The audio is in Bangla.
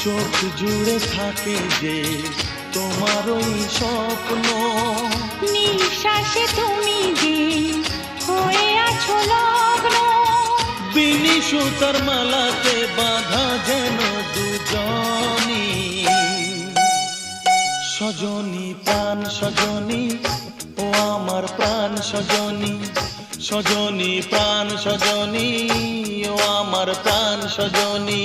চোখ জুড়ে থাকে যে তোমার ওই স্বপ্ন, নিঃশ্বাসে তুমি যে হয়ে আছো লগ্ন। বিনি সুতার মালাতে বাঁধা যেন দুজনি, সজনী প্রাণ সজনী ও আমার প্রাণ সজনী, সজনী প্রাণ সজনী ও আমার প্রাণ সজনী।